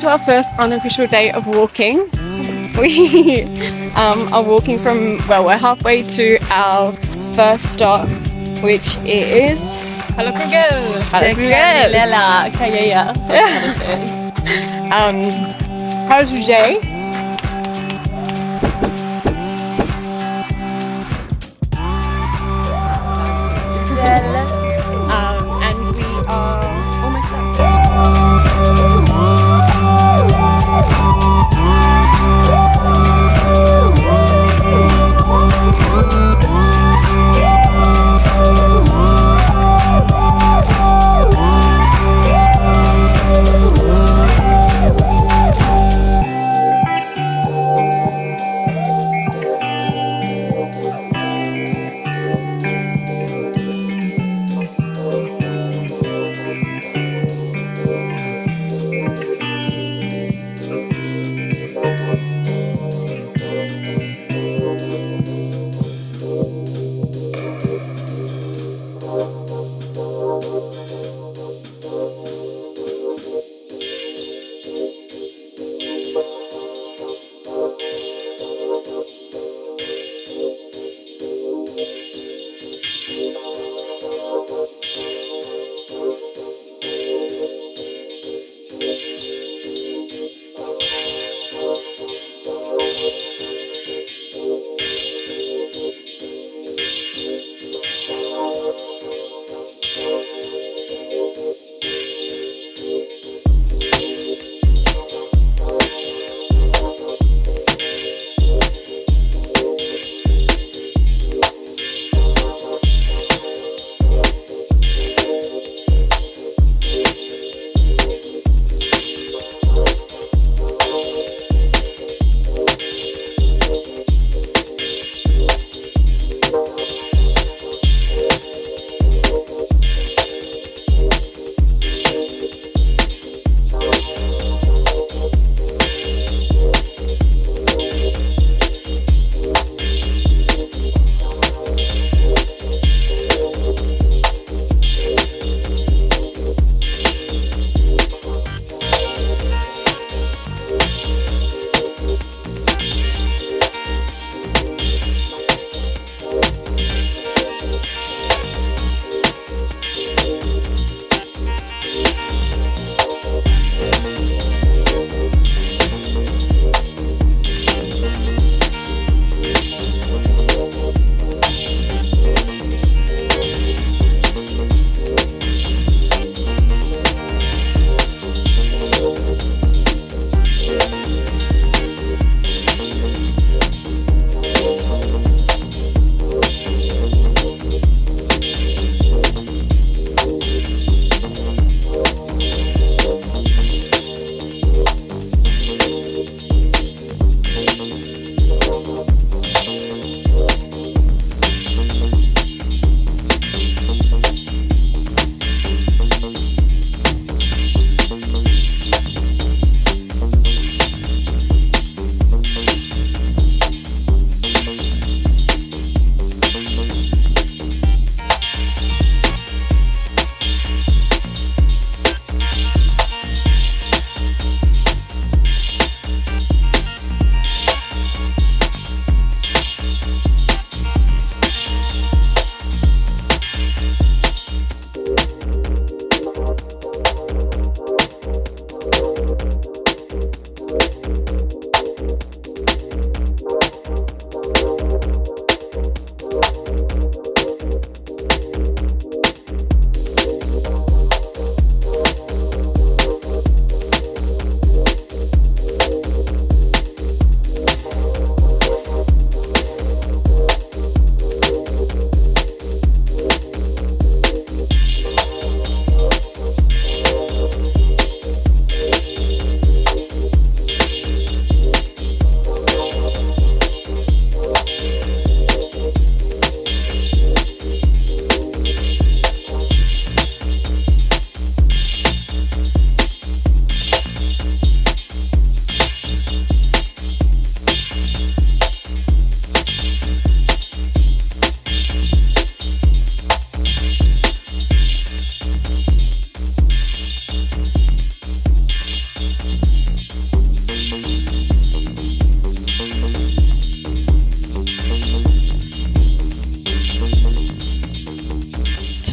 to our first unofficial day of walking. We are walking from, well, we're halfway to our first stop, which is Parafrugell. Parafrugell. And we are almost there.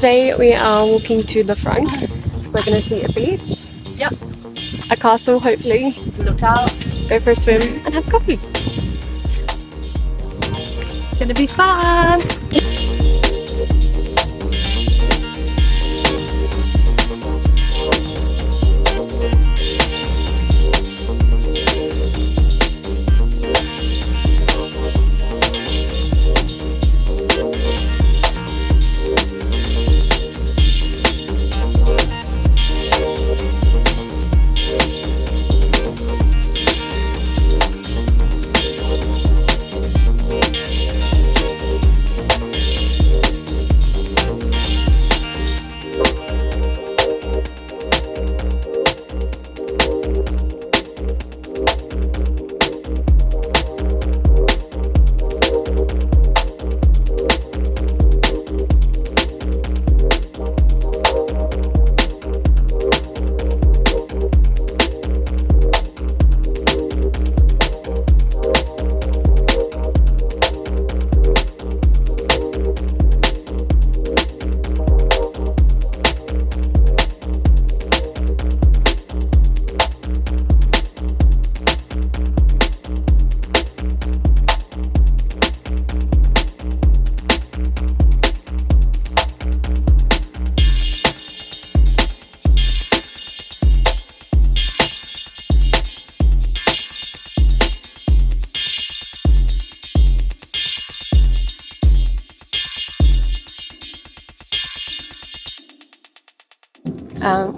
today we are walking to the front. We're going to see a beach. Yep. A castle, hopefully. Look out. Go for a swim and have coffee. It's going to be fun.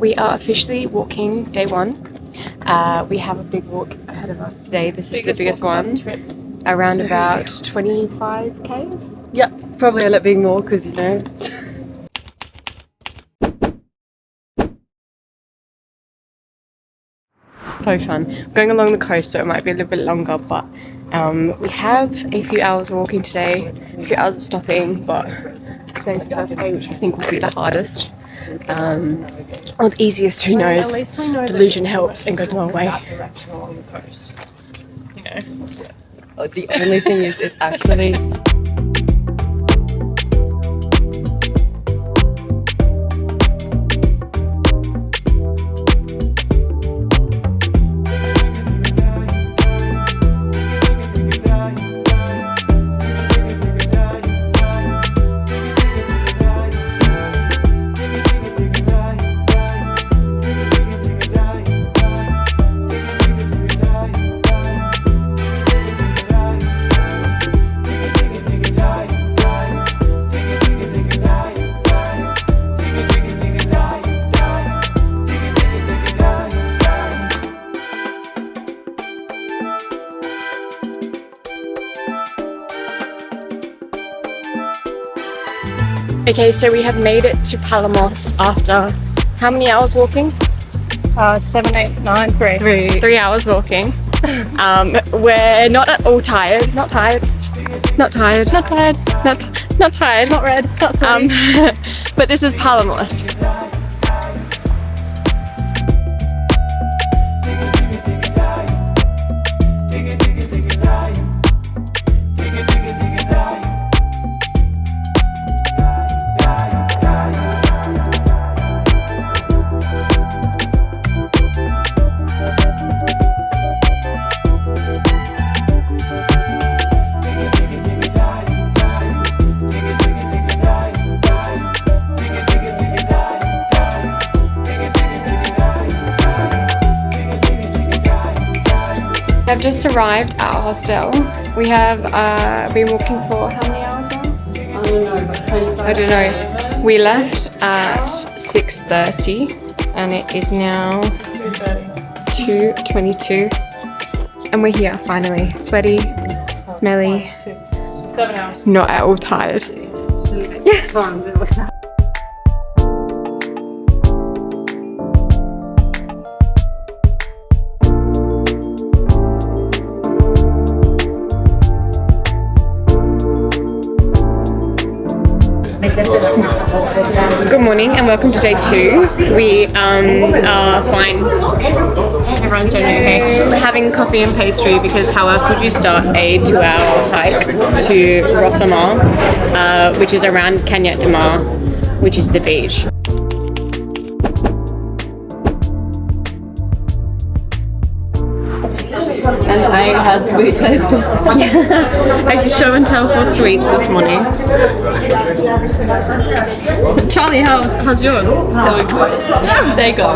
We are officially walking day one. We have a big walk ahead of us today. This is the biggest one. Around about 25 k's? Yep, probably a little bit more because, you know. So fun. We're going along the coast, so it might be a little bit longer, but we have a few hours of walking today, a few hours of stopping, but today's the first day, which I think will be the hardest. Or the easiest, who knows. Delusion helps and goes a long way. You know. Oh, the only thing is it's actually... Okay, so we have made it to Palamos after how many hours walking? 7, 8, 9, 3. 3 hours walking. We're not at all tired. Not tired. Not tired. Not tired. Not tired. Not red. Not sorry. But this is Palamos. I've just arrived at our hostel. We have been walking for how many hours now? I don't know. We left at 6:30 and it is now 2:22 and we're here finally. Sweaty, smelly, 7 hours. Not at all tired. Yes! Good morning and welcome to day 2. We are fine. Everyone's doing okay. We're having coffee and pastry because how else would you start a 2-hour hike to Tossa de Mar, which is around Canyet de Mar, which is the beach. And I had sweets, I saw. I should show and tell for sweets this morning. Charlie, how's yours? There you go.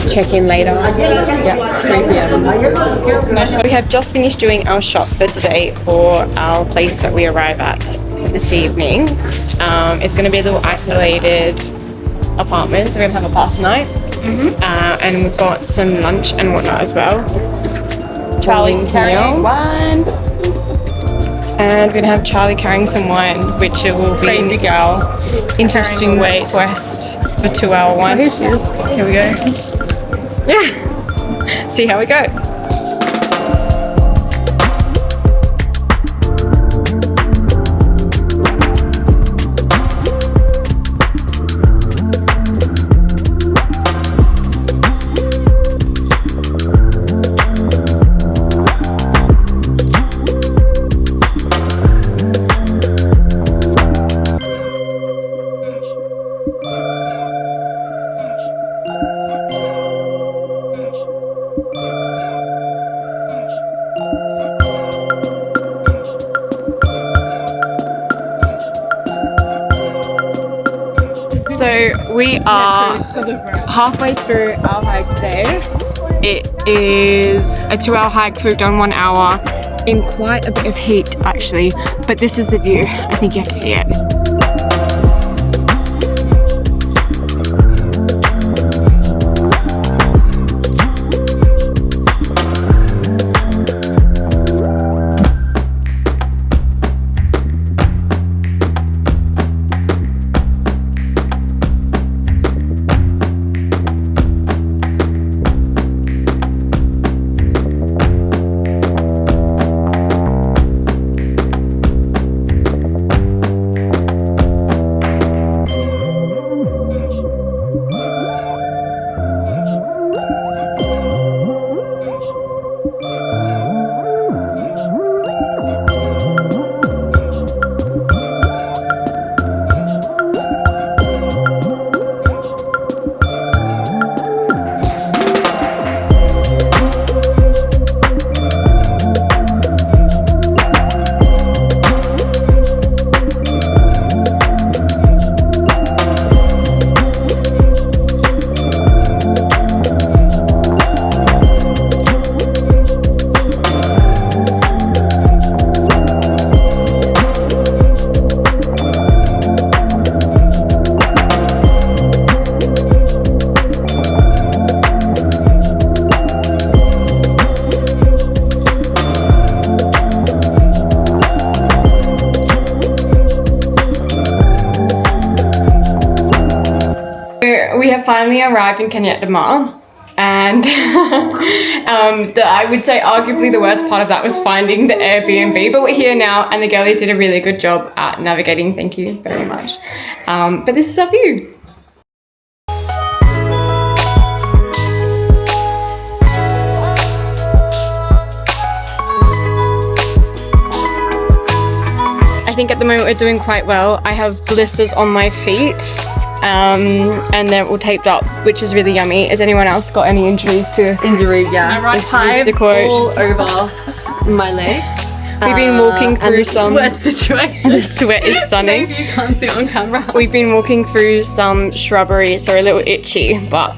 Check in later. Yeah, 3 p.m. We have just finished doing our shop for today for our place that we arrive at this evening. It's going to be a little isolated apartment, so we're going to have a pasta night. And we've got some lunch and whatnot as well. Charlie carrying wine. And we're going to have Charlie carrying some wine, which it will be Crazy girl. interesting wait west for 2-hour wine. Here we go. Yeah. See how we go. So we are halfway through our hike today. It is a 2-hour hike, so we've done 1 hour in quite a bit of heat actually, but this is the view. I think you have to see it. We have finally arrived in Canyet de Mar, and I would say arguably the worst part of that was finding the Airbnb, but we're here now and the girlies did a really good job at navigating. Thank you very much. But this is our view. I think at the moment we're doing quite well. I have blisters on my feet. And they're all taped up, which is really yummy. Has anyone else got any injuries to Yeah, right hives all over my legs. We've been walking through some sweat situation. The sweat is stunning. Maybe you can't see it on camera. We've been walking through some shrubbery, so a little itchy, but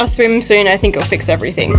I'll swim soon. I think it'll fix everything.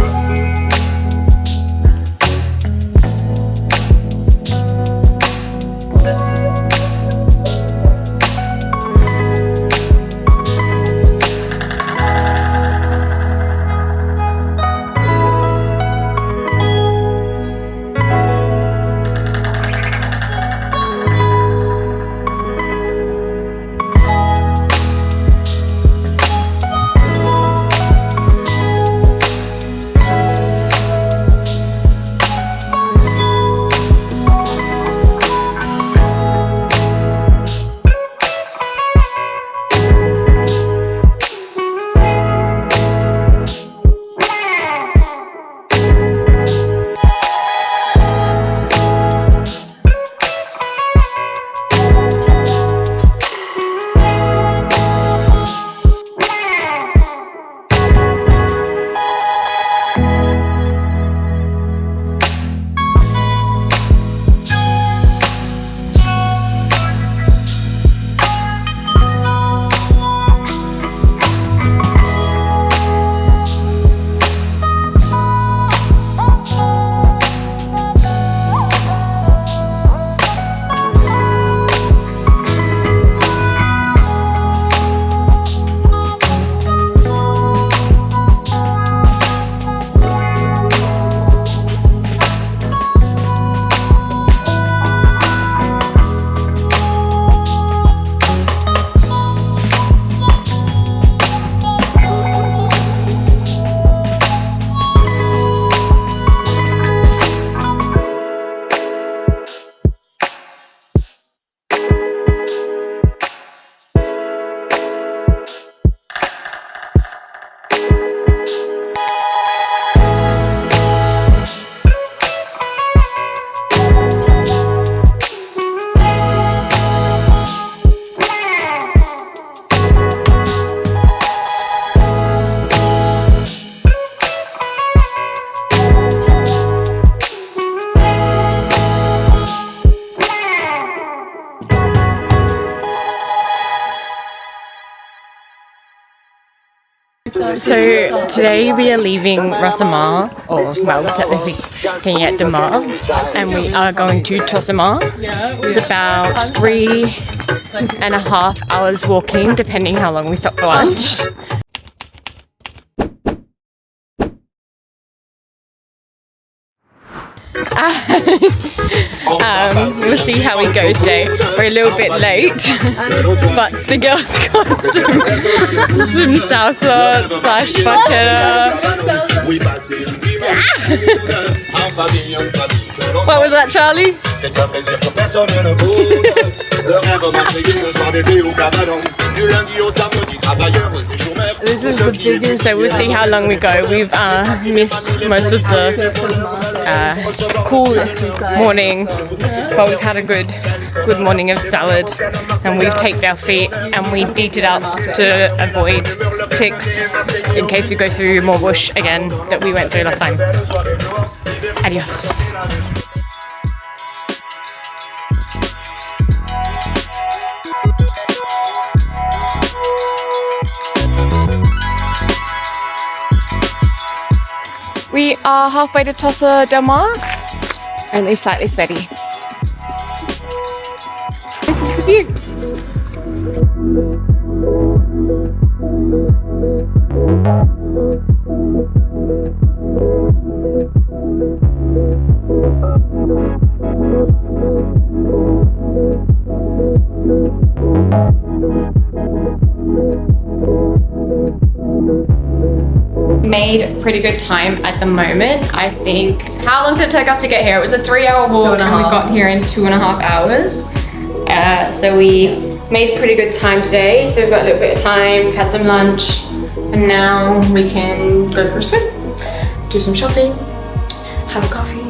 So today we are leaving Ras de Mar, or well, technically Canyet de Mar, and we are going to Tossa de Mar. It's about 3.5 hours walking, depending how long we stop for lunch. We'll see how we go today. We're a little bit late, but the girls got some salsa slash bachata. What was that, Charlie? This is the biggest. So we'll see how long we go. We've missed most of the cool morning, but we've had a good morning of salad, and we've taped our feet and we beat it up to avoid ticks in case we go through more bush again that we went through last time. Adios. We are halfway to Tossa de Mar, only slightly steady. This is the view. Made pretty good time at the moment. I think, how long did it take us to get here? It was a 3-hour walk and we got here in 2.5 hours. So we made pretty good time today. So we've got a little bit of time, we've had some lunch, and now we can go for a swim, do some shopping, have a coffee.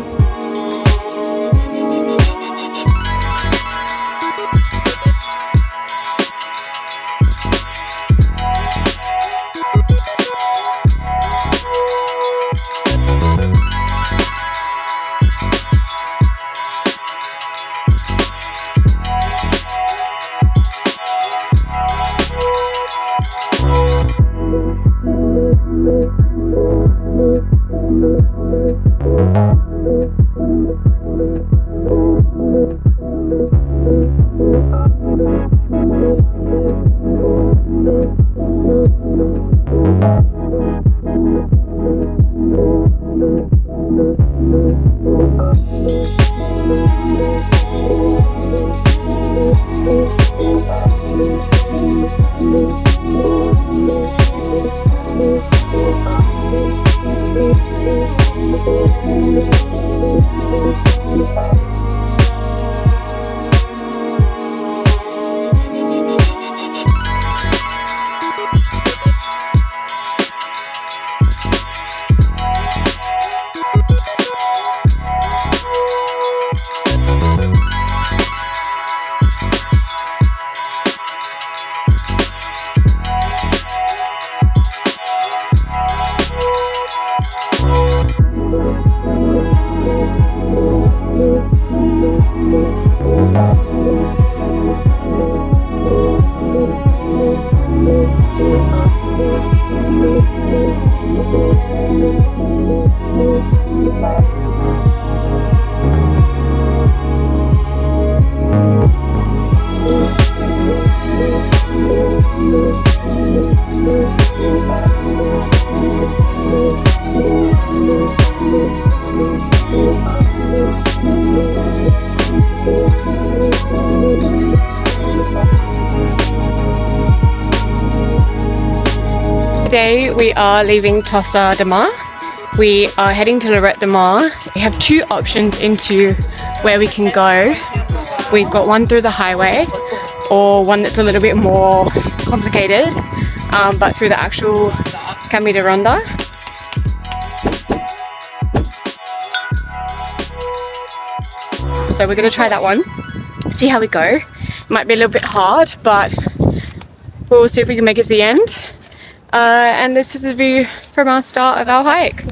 Today we are leaving Tossa de Mar. We are heading to Lloret de Mar. We have two options into where we can go. We've got one through the highway or one that's a little bit more complicated, but through the actual Camino de Ronda. So we're going to try that one, see how we go. It might be a little bit hard, but we'll see if we can make it to the end. And this is the view from our start of our hike.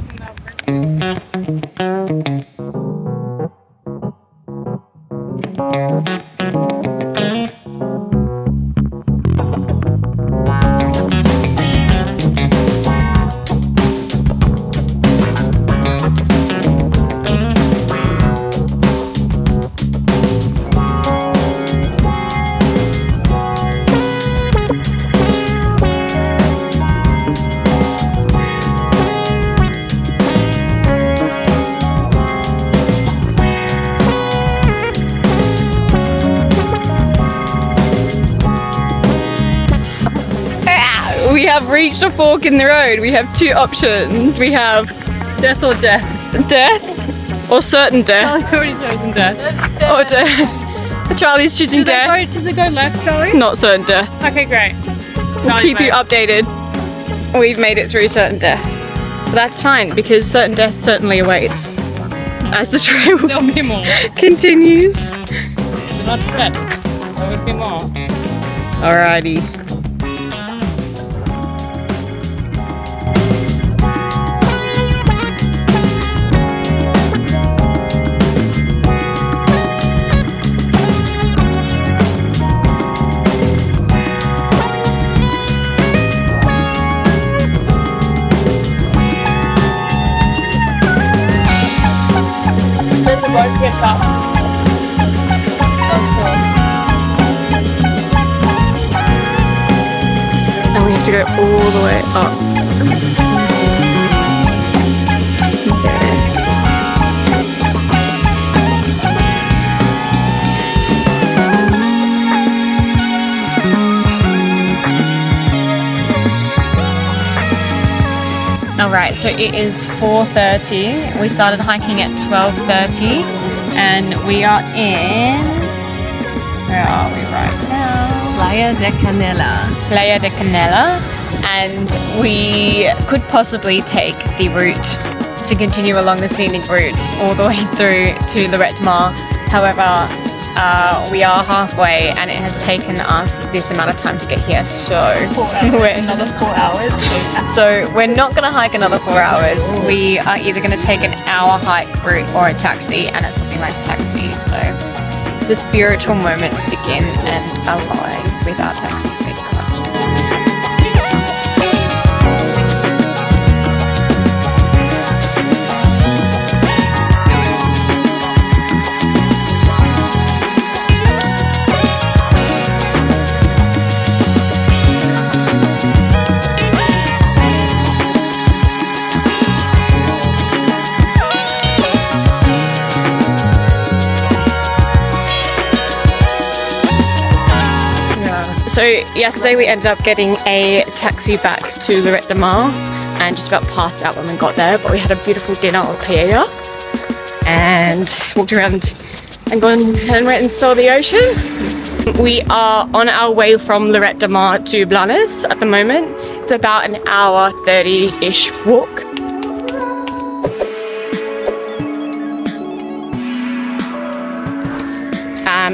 have reached a fork in the road. We have two options. We have Death or death? death or certain death. Charlie's already chosen death. Or death. Charlie's choosing death. Does it go left, Charlie? Not certain death. Okay, great. We'll keep you updated. We've made it through certain death. But that's fine because certain death certainly awaits as the trail There'll be more. continues. Do not fret. There will be more. Alrighty. And we have to go all the way up. Alright, so it is 4:30. We started hiking at 12:30 and we are in... Where are we right now? Playa de Canela. Playa de Canela, and we could possibly take the route to continue along the scenic route all the way through to Lloret de Mar. However, we are halfway and it has taken us this amount of time to get here, so Another 4 hours. so we're not going to hike another 4 hours. We are either going to take an hour hike route or a taxi, and it's looking like a taxi. So the spiritual moments begin and align with our taxi seat. So yesterday we ended up getting a taxi back to Lloret de Mar and just about passed out when we got there, but we had a beautiful dinner of paella and walked around and gone and went and saw the ocean. We are on our way from Lloret de Mar to Blanes at the moment. It's about an hour 30-ish walk.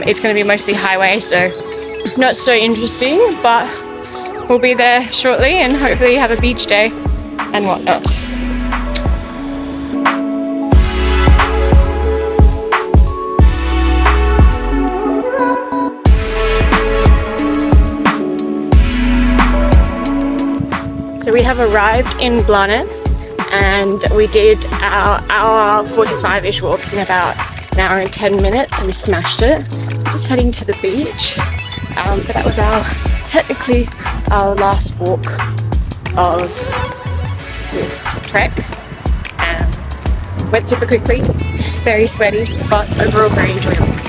It's going to be mostly highway, so not so interesting, but we'll be there shortly and hopefully have a beach day and whatnot. So we have arrived in Blanes and we did our hour 45-ish walk in about an hour and 10 minutes, so we smashed it. Just heading to the beach. But that was technically our last walk of this trek. Went super quickly, very sweaty, but overall very enjoyable.